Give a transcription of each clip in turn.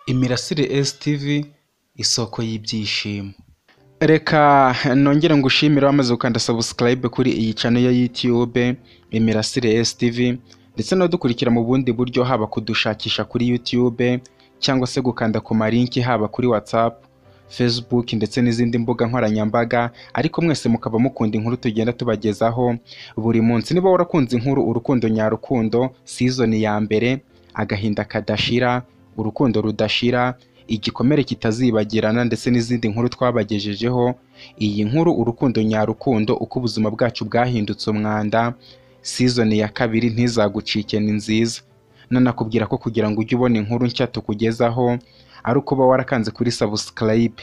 IMIRASIRE S TV isoko y'ibyishimo. Reka nongere ngushimire wamaze gukanda subscribe kuri iyi channel ya YouTube IMIRASIRE S TV, ndetse no dukurikira mu bundi buryo, haba kudushakisha kuri YouTube cyangwa se gukanda ku malinki haba kuri WhatsApp, Facebook ndetse n'izindi mbuga nkoranyambaga, ariko mwese mukaba mukunda inkuru tugenda tubagezaho buri munsi. Niba warakunze inkuru urukundo nyarukundo season ya mbere, agahinda kadashira, urukundo rudashira, igikomere kitazibagirana ndetse n'izindi nkuru twabagejejeho, iyi nkuru urukundo nyarukundo uko ubuzima bwacu bwahindutse umwanda season ya kabiri ntizagucike, ni nziza. Nanakubwira ko kugira ngo ujye ubona inkuru nshya tukugezaho ari uko uba warakanze kuri subscribe.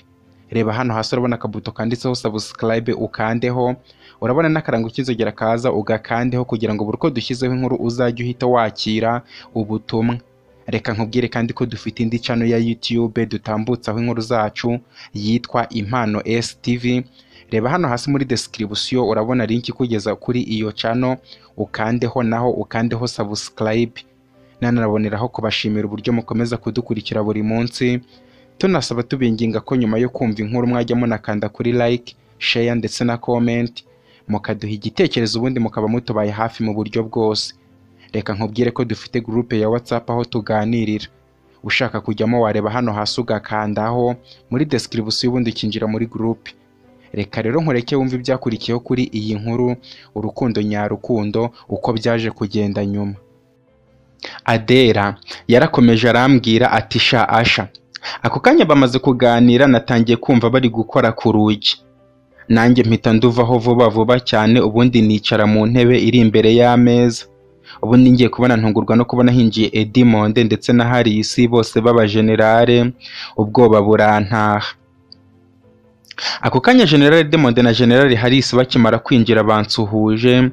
Reba hano hasi urabona akabuto kanditseho subscribe, ukandeho. Urabona n'akarango k'inzogera kaza, ugakandeho kugira ngo buri uko dushyizeho inkuru uzajye uhita wakira ubutumwa. Reka nkubwire kandi ko dufite indi channel ya YouTube dutambutsaho inkuru zacu yitwa Impano S TV. Reba hano hasi muri description urabona link kugeza kuri iyo channel, ukandeho naho ukandeho subscribe. Nanaboneraho kubashimira uburyo mukomeza kudukurikira buri munsi, tunasaba tubinginga ko nyuma yo kumva inkuru mwajya munakanda kuri like, share ndetse na comment, mukaduha igitekerezo ubundi mukaba mutubaye hafi mu buryo bwose. Reka nkubwire ko dufite groupe ya WhatsApp aho tuganirira. Ushaka kujyamo wareba hano hasi ugakandaho muri description ubundi kinjira muri groupe. Reka rero nkureke wumva ibyakurikiyeho kuri iyi nkuru urukundo nyarukundo uko byaje kugenda nyuma. Adera yarakomeje arambwira ati sha Asha. Ako kanya bamaze kuganira natangiye kumva bari gukora ku rugi. Nanjye mpita nduvaho vuba vuba cyane, ubundi nicara mu ntebe iri imbere y'ameza. Ubundi ngiye kubona ntungurwa no kubona hinjiye Edmond ndetse na Harisi, bose baba generale. Ubwoba burantaha. Ako kanya General Edmond na General Harisi bakimara kwinjira bansuhuje.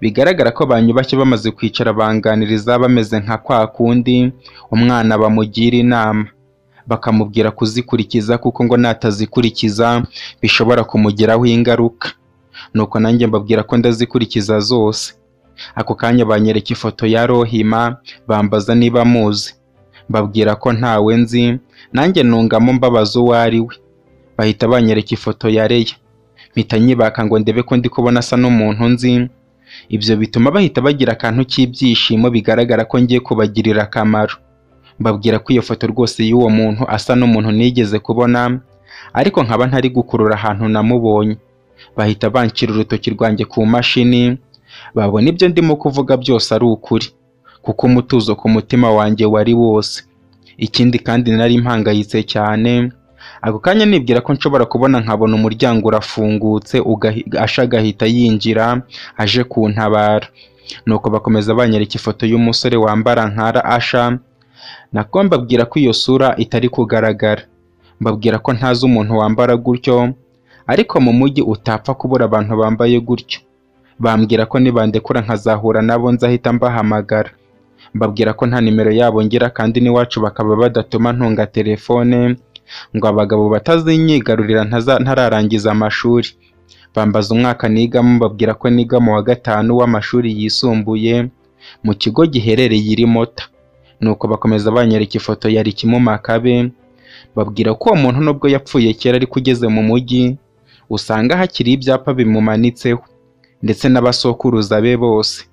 Bigaragara ko banyubashye bamaze kwicara banganiriza, bameze nka kwa kundi umwana bamugira inama bakamubwira kuzikurikiza, kuko ngo natazikurikiza bishobora kumugiraho ingaruka. Nuko nanjye mbabwira ko ndazikurikiza zose. Ako kanya banyereka ifoto ya Rohima, bambaza niba muzi. Mbabwira ko ntawe nzi, nanjye nungamo mbabaza uwo ari we. Bahita banyereka ifoto ya Leya, mpita nyibaka ngo ndebe ko ndi kubona asa n'umuntu nzi. Ibyo bituma bahita bagira akantu cy'ibyishimo, bigaragara ko ngiye kubagirira akamaro. Mbabwira ko iyo foto rwose y'uwo muntu asa n'umuntu nigeze kubona, ariko nkaba ntari gukurura ahantu namubonye. Bahita bancira urutoki rwanjye ku mashini, babona ibyo ndimo kuvuga byose ari ukuri, kuko umutuzo ku mutima wanjye wari wose. Ikindi kandi nari mpangayitse cyane. Ako kanya nibwira ko nshobora kubona nkabona umuryango urafungutse, Asha agahita yinjira aje kuntabara. Nuko bakomeza banyereka ifoto y'umusore wambara nkara Asha. Nako mbabwira ko iyo sura itari kugaragara. Mbabwira ko ntazi umuntu wambara gutyo, ariko mu mujyi utapfa kubura abantu bambaye gutyo. Bambwira ko nibandekura nkazahura nabo nzahita mbahamagara. Mbabwira ko nta nimero yabo ngira, kandi n'iwacu bakaba badatuma ntunga telefone ngo abagabo batazinyigarurira ntararangiza amashuri. Bambaza umwaka nigamo, mbabwira ko niga mu wa 5 w'amashuri yisumbuye mu kigo giherereye i Mota. Nuko bakomeza banyereka ifoto ya Rikimumakabe. Babwira ko uwo muntu nubwo yapfuye kera ariko ugeze mu mujyi usanga hakiri ibyapa bimumanitseho, ndetse n'abasokuruza be bose.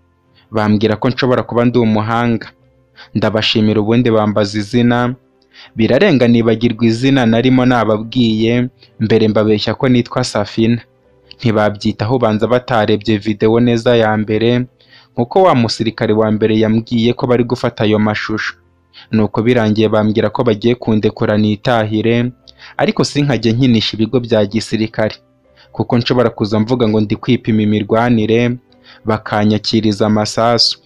Bambwira ko nshobora kuba ndi umuhanga. Ndabashimira ubundi bambaza izina. Birarenga nibagirwa izina narimo nababwiye mbere, mbabeshya ko nitwa Safina. Ntibabyitaho, banza batarebye video neza ya mbere, nkuko wa musirikare wa mbere yambwiye ko bari gufata ayo mashusho. Nuko birangiye bambwira ko bagiye kundekura nitahire, ariko sinkajye nkinisha ibigo bya gisirikare, kuko nshobora kuza mvuga ngo ndi kwipima imirwanire bakanyakiriza amasasu.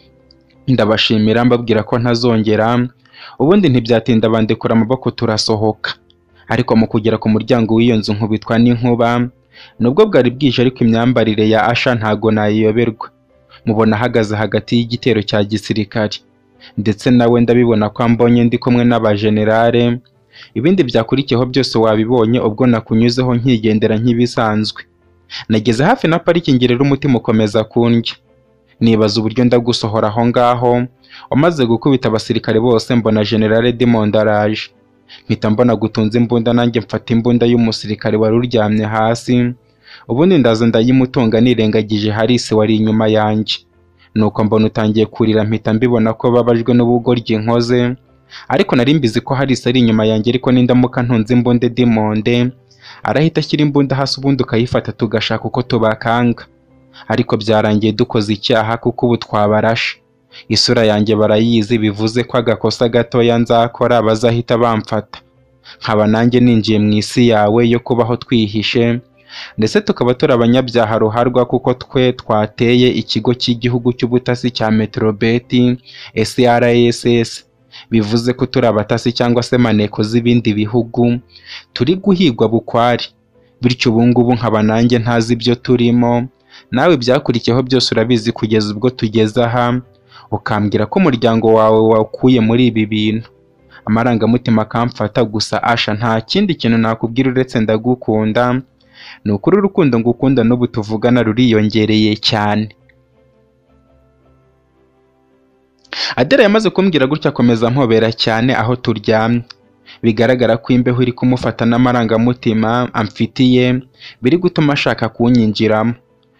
Ndabashimira mbabwira ko ntazongera. Ubundi ntibyatinda bandekura amaboko turasohoka, ariko mu kugera ku muryango w'iyo nzu nkubitwa n'inkuba. Nubwo bwari bwije ariko imyambarire ya Asha ntago nayiyoberwa. Mubona ahagaze hagati y'igitero cya gisirikare, ndetse nawe ndabibona ko ambonye ndi kumwe n'abagenerale. Ibindi byakurikiyeho byose wabibonye ubwo nakunyuzeho nkigendera nk'ibisanzwe. Nageze hafi na parikingi rero umutima ukomeza kundya. Nibaza uburyo ndagusohora aho ngaho. Wamaze gukubita abasirikare bose mbona General Edmond araje. mpita mbona gutunze imbunda, nanjye mfata imbunda y'umusirikare wari uryamye hasi, ubundi ndaza ndayimutunga nirengagije Harisi wari inyuma yanjye. Nuko mbona utangiye kurira, mpita mbibona ko babajwe n'ubugoryi nkoze, ariko nari mbizi ko Harisi ari inyuma yanjye, ariko nindamuka ntunze imbunda Dimonde arahita ashyira imbunda hasi, ubundi ukayifata tugashaka uko tubakanga. Ariko byarangiye dukoze icyaha kuko ubu twabarashe. Isura yanjye barayizi, bivuze ko agakosa gatoya nzakora bazahita bamfata, nkaba nanjye ninjiye mu isi yawe yo kubaho twihishe, ndetse tukaba turi abanyabyaha ruharwa kuko twe twateye ikigo cy'igihugu cy'ubutasi cya Metrobeti SRSS. Bivuze ko turi abatasi cyangwa se maneko z'ibindi bihugu, turi guhigwa bukwari. Bityo ubu ngubu nkaba nanjye ntazi ibyo turimo, nawe byakurikiyeho byose urabizi kugeza ubwo tugeze aha, ukambwira ko umuryango wawe wakuye muri ibi bintu. Amarangamutima akamfata, gusa Asha nta kindi kintu nakubwira uretse ndagukunda. Ni ukuri urukundo ngukunda n'ubu tuvugana ruriyongereye cyane. Adela yamaze kumbwira gutya akomeza mpobera cyane aho turyamye. Bigaragara ko imbeho iri kumufata n'amarangamutima amfitiye biri gutuma ashaka kunyinjiramo.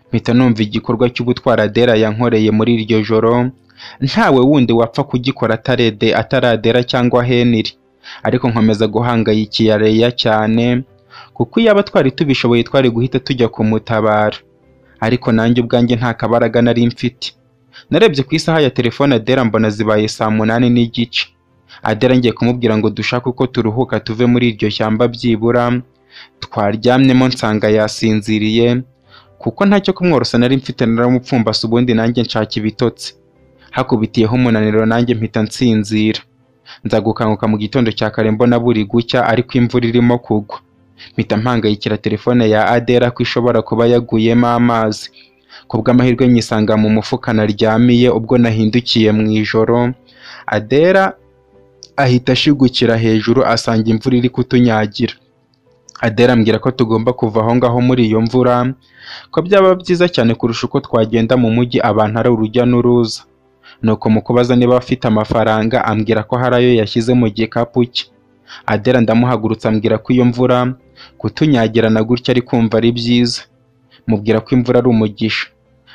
Mpita numva igikorwa cy'ubutwara Adela yankoreye muri iryo joro ntawe wundi wapfa kugikora ataradera cyangwa Henry, ariko nkomeza guhangayikira cyane kuko iyaba twari tubishoboye twari guhita tujya kumutabara, ariko nanjye ubwanjye nta kabaraga nari mfite. Narebye ku isaha ya telefone Adela mbona zibaye saa 8:15. Adela ngiye kumubwira ngo dushake uko turuhuka tuve muri iryo shyamba, byibura twaryamyemo nsanga yasinziriye, kuko ntacyo kumworosa nari mfite. Naramupfumbase ubundi nanjye nshaka ibitotsi, hakubitiyeho umunaniro nanjye mpita nsinzira. Nza gukanguka mu gitondo cya kare mbona buri gucya ariko imvura irimo kugwa. Mpita mpangayikira telefone ya Adela ko ishobora kuba yaguyemo amazi. Kubw'amahirwe nyisanga mu mufuka naryamiye ubwo nahindukiye mu ijoro. Adela ahita ashigukira hejuru asanga imvura iri kutunyagira. Adela ambwira ko tugomba kuva aho ngaho muri iyo mvura, ko byaba byiza cyane kurusha uko twagenda mu mujyi abantu ari urujya n'uruza. Nuko mu kubaza niba afite amafaranga ambwira ko hari ayo yashyize mu gikapu cye. Adela ndamuhagurutsa ambwira ko iyo mvura kutunyagirana gutya ari kumva ari byiza. Mubwira ko imvura ari umugisha.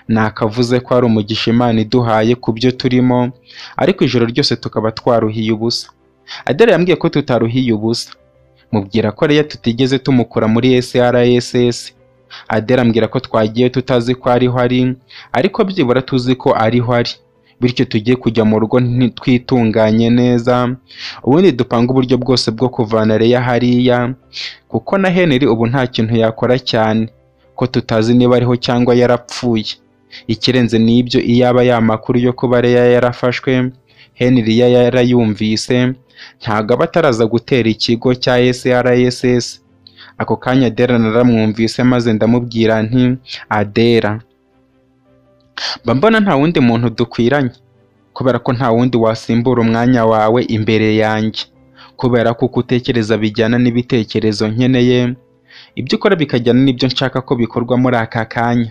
Nakavuze ko ari umugisha Imana iduhaye ku byo turimo, ariko ijoro ryose tukaba twaruhiye ubusa. Adela yambwiye ko tutaruhiye ubusa. Mubwira ko Leya tutigeze tumukura muri SRSS. Adela ambwira ko twagiye tutazi ko ariho ari, ariko byibura tuzi ko ariho ari. Bityo tugiye kujya mu rugo twitunganye neza, ubundi dupanga uburyo bwose bwo kuvana Leya hariya, kuko na Henry ubu nta kintu yakora cyane, ko tutazi niba ariho cyangwa yarapfuye. Ikirenze n'ibyo, iyaba ya makuru yo kuba Leya yarafashwe Henry yarayumvise, ntago aba ataraza gutera ikigo cya SRSS. Ako kanya Adela naramwumvise maze ndamubwira nti Adela, mbona nta wundi muntu dukwiranye, kubera ko nta wundi wasimbura umwanya wawe imbere yanjye, kubera ko uko utekereza bijyana n'ibitekerezo nkeneye, ibyo ukora bikajyana n'ibyo nshaka ko bikorwa muri aka kanya,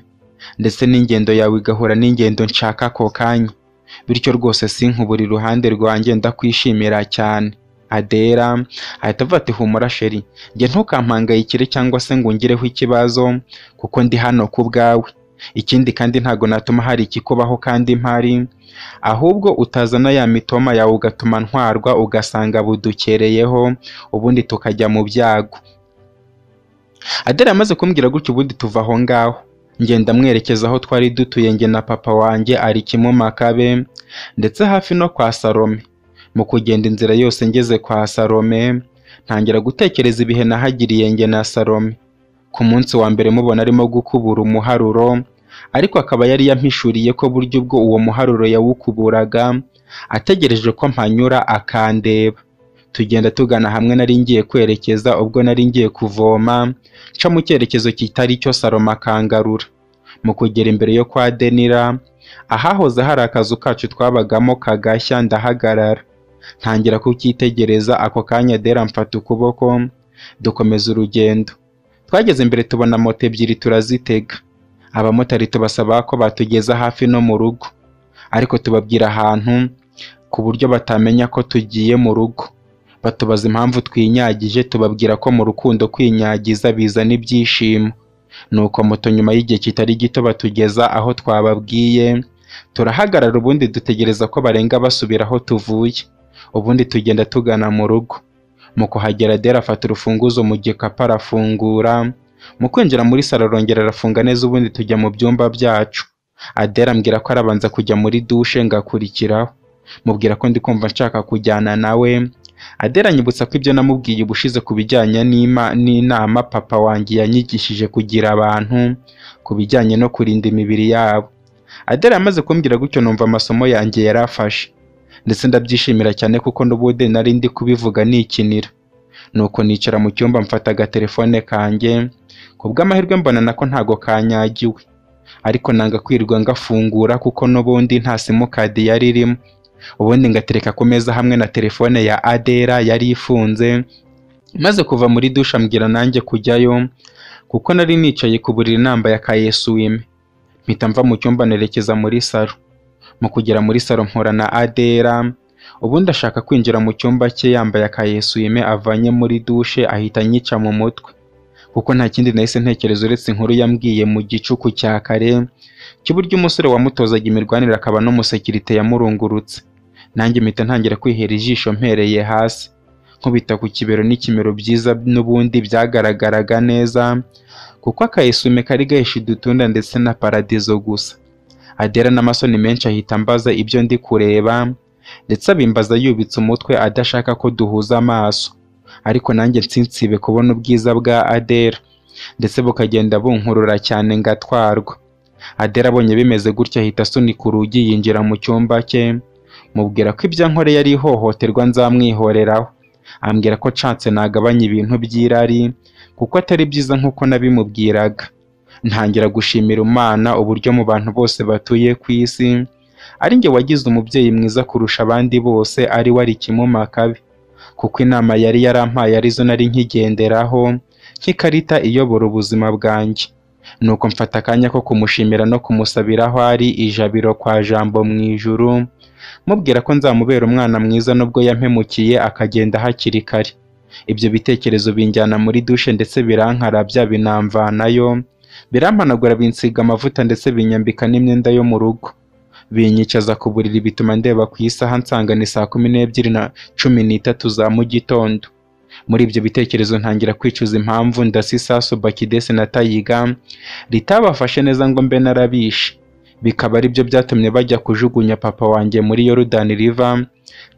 ndetse n'ingendo yawe igahura n'ingendo nshaka ako kanya. Bityo rwose sinkubura iruhande rwanjye, ndakwishimira cyane. Adela ahita avuga ati humura sheri, njye ntukampangayikire cyangwa se ngo ngireho ikibazo, kuko ndi hano ku bwawe. Ikindi kandi ntago natuma hari ikikubaho kandi mpari, ahubwo utazana ya mitoma yawe ugatuma ntwarwa ugasanga budukereyeho, ubundi tukajya mu byago. Adela yamaze kumbwira gutyo ubundi tuva aho ngaho, ngenda mwerekeza aho twari dutuye njye na papa wanjye ari Kimumakabe, ndetse hafi no kwa Salome. Mu kugenda inzira yose ngeze kwa Salome, ntangira gutekereza ibihe nahagiriye njye na Salome. Ku munsi wa mbere mubona arimo gukubura umuharuro, ariko akaba yari yampishuriye ko buryo bwo uwo muharuro yawukuburaga ategereje ko mpanyura akandeba. Tugenda tugana hamwe nari ngiye kwerekeza, ubwo nari ngiye kuvoma nca mu cyerekezo kitari cyo Salome akangarura. Mu kugera imbere yo kwa Denira, ahahoze hari akazu kacu twabagamo kagashya, ndahagarara ntangira kucyitegereza. Ako kanya Adela mfata ukuboko dukomeza urugendo. Twageze imbere tubona moto ebyiri turazitega. Abamotari tubasaba ko batugeza hafi no mu rugo, ariko tubabwira ahantu ku buryo batamenya ko tugiye mu rugo. batubaza impamvu twinyagije, tubabwira ko mu rukundo kwinyagiza bizana ibyishimo. Nuko moto nyuma y'igihe kitari gito batugeza aho twababwiye, turahagarara ubundi dutegereza ko barenga basubira aho tuvuye, ubundi tugenda tugana mu rugo. Mu kuhagera Adele afata urufunguzo mu gikapu arafungura, mu kwinjira muri salo arongera arafunga neza, ubundi tujya mu byumba byacu. Adele ambwira ko arabanza kujya muri dushe ngakurikiraho, mubwira ko ndi kumva nshaka kujyana nawe. Adele anyibutsa ko ibyo namubwiye ubushize ku bijyanye n'inama papa wanjye yanyigishije kugira abantu ku bijyanye no kurinda imibiri yabo. Adele yamaze kumbwira gutyo numva amasomo yanjye yarafashe, ndetse ndabyishimira cyane kuko n'ubundi nari ndi kubivuga nikinira. Nuko nicara mu cyumba mfata agatelefone kanjye, ku bw'amahirwe mbona nako ntago kanyagiwe, ariko nanga kwirirwa ngafungura kuko n'ubundi nta simukadi yari irimo. Ubundi ngatereka ku meza hamwe na telefone ya Adele yari ifunze. Maze kuva muri dushe ambwira nanjye kujyayo kuko nari nicaye ku buriri nambaye akayesuwime. Mpita mva mu cyumba nerekeza muri salo. Mu kugera muri salo mpura na Adele, ubundi ashaka kwinjira mu cyumba cye yambaye akayesuwime avanye muri dushe, ahita anyica mu mutwe kuko nta kindi nahise ntekereza uretse inkuru yambwiye mu gicuku cya kare cy'uburyo umusore wamutozaga imirwanire akaba n'umusekirite yamurungurutse. Nanjye mpita ntangira kwihera ijisho mpereye hasi, nkubita ku kibero n'ikimero byiza n'ubundi byagaragaraga neza kuko akayesuwime kari gahishe udutunda ndetse na paradizo gusa. Adele n'amasoni menshi ahita ambaza ibyo ndi kureba, ndetse abimbaza yubitse umutwe adashaka ko duhuza amaso, ariko nanjye nsinsibe kubona ubwiza bwa Adele, ndetse bukagenda bunkurura cyane ngatwarwa. Adele abonye bimeze gutya ahita asunika urugi yinjira mu cyumba cye, mubwira ko ibyo nkoreye ari ihohoterwa nzamwihoreraho. Ambwira ko nshatse nagabanya ibintu by'irari kuko atari byiza nk'uko nabimubwiraga. Ntangira gushimira Imana uburyo mu bantu bose batuye ku isi ari njye wagize umubyeyi mwiza kurusha abandi bose, ari we Ikimumakabe, kuko inama yari yarampaye arizo nari nkigenderaho nk'ikarita iyobora ubuzima bwanjye. Nuko mfata akanya ko kumushimira no kumusabira aho ari ijabiro kwa Jambo mu ijuru, mubwira ko nzamubera umwana mwiza nubwo yampemukiye akagenda hakiri kare. Ibyo bitekerezo binjyana muri dushe ndetse birankarabya binamvanayo, birampanagura binsiga amavuta ndetse binyambika n'imyenda yo mu rugo, binyicaza ku buriri bituma ndeba ku isaha nsanga ni 12:13 za mu gitondo. Muri ibyo bitekerezo ntangira kwicuza impamvu ndasi Saso Bakidesi na Tayiga ritabafashe neza ngo mbe narabishe, bikaba ari byo byatumye bajya kujugunya papa wanjye muri Jordan River,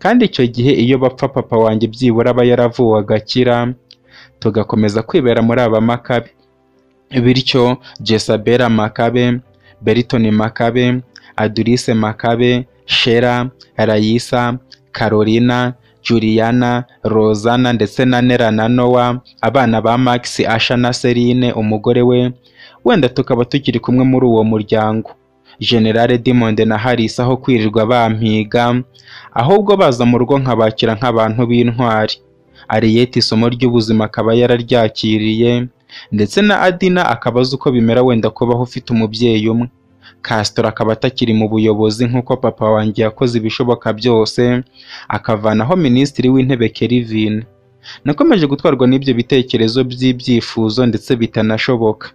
kandi icyo gihe iyo bapfa papa wanjye byibura aba yaravuwe agakira, tugakomeza kwibera muri aba Makabe. Bityo Jezabela Makabe, Beriton Makabe, Adurise Makabe, Shera, Rayisa, Carolina, Juliana, Rozana ndetse na Nera na Noah, abana ba Max, Asha na Celine umugore we, wenda tukaba tukiri kumwe muri uwo muryango. General Diamond na Harris aho kwirirwa bampiga, ahubwo baza mu rugo nkabakira nk'abantu b'intwari. Ariete isomo ry'ubuzima akaba yararyakiriye, ndetse na Adina akabaza uko bimera wenda kubaho ufite umubyeyi umwe. Castro akaba atakiri mu buyobozi nk'uko papa wanjye yakoze ibishoboka byose akavanaho minisitiri w'intebe Kelvin. Nakomeje gutwarwa n'ibyo bitekerezo by'ibyifuzo ndetse bitanashoboka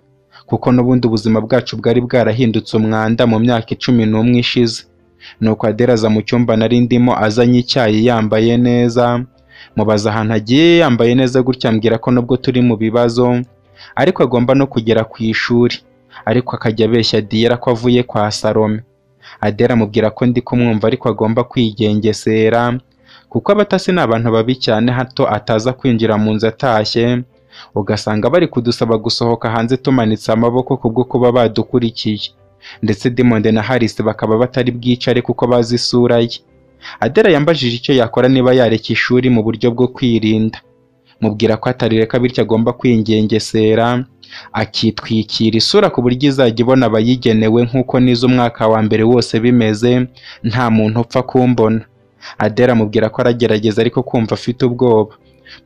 kuko n'ubundi ubuzima bwacu bwari bwarahindutse umwanda mu myaka 11 ishize. Nuko Adele aza mu cyumba nari ndimo azanye icyayi yambaye neza, mubaza ahantu agiye yambaye neza gutya, ambwira ko nubwo turi mu bibazo ariko agomba no kugera ku ishuri, ariko akajya abeshya Diera ko avuye kwa Salome. Adele amubwira ko ndi kumwumva ariko agomba kwigengesera kuko abatasi ni abantu babi cyane, hato ataza kwinjira mu nzu atashye ugasanga bari kudusaba gusohoka hanze tumanitse amaboko kubwo kuba badukurikiye, ndetse Diamond na Harris bakaba batari bwicare kuko bazi isura ye. Adele yambajije icyo yakora niba yareka ishuri mu buryo bwo kwirinda, mubwira ko atarireka bityo agomba kwingengesera akitwikira isura ku buryo izajya ibona abayigenewe nk'uko nizo umwaka wa mbere wose bimeze, nta muntu upfa kumbona. Adele amubwira ko aragerageza ariko kumva afite ubwoba,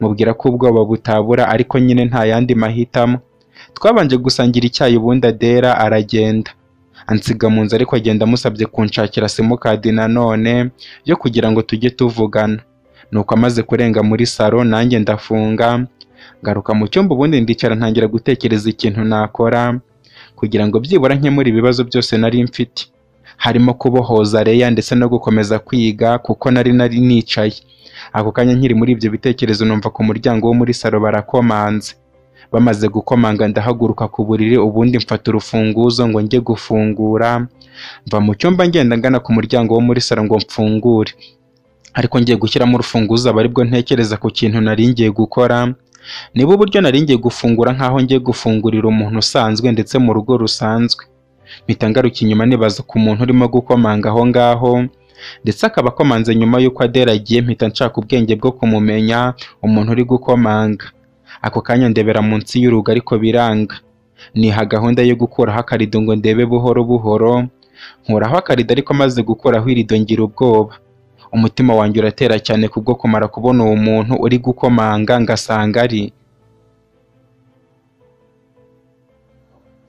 mubwira ko ubwoba butabura ariko nyine nta yandi mahitamo. Twabanje gusangira icyayi ubundi Adele aragenda, ansiga mu nzu ariko agenda amusabye kunshakira simukadi nanone yo kugira ngo tujye tuvugana. nuko amaze kurenga muri salo nanjye ndafunga ngaruka mu cyumba, ubundi ndicara ntangira gutekereza ikintu nakora kugira ngo byibura nkemure ibibazo byose nari mfite, harimo kubohoza Leya ndetse no gukomeza kwiga kuko nari nicaye. Ako kanya nkiri muri ibyo bitekerezo numva ku muryango wo muri salo barakomanze. Bamaze gukomanga ndahaguruka ku buriri, ubundi mfata urufunguzo ngo njye gufungura, mva mu cyumba ngenda ngana ku muryango wo muri salo ngo mfungure, ariko ngiye gushyiramo urufunguzo aba aribwo ntekereza ku kintu nari ngiye gukora. Niba uburyo nari ngiye gufungura nkaho ngiye gufungurira umuntu usanzwe ndetse mu rugo rusanzwe, mpita ngaruka inyuma nibaza ku muntu urimo gukomanga aho ngaho, ndetse akaba akomanze nyuma y'uko Adele agiye. Mpita nshaka ubwenge bwo kumumenya umuntu uri gukomanga. Ako kanya ndebera munsi y'urugo ariko biranga, niha gahunda yo gukuraho akarido ngo ndebe buhoro buhoro. Nkuraho akarido ariko maze gukuraho irido ngira ubwoba, umutima wanjye uratera cyane kubwo kumara kubona uwo muntu uri gukomanga ngasanga ari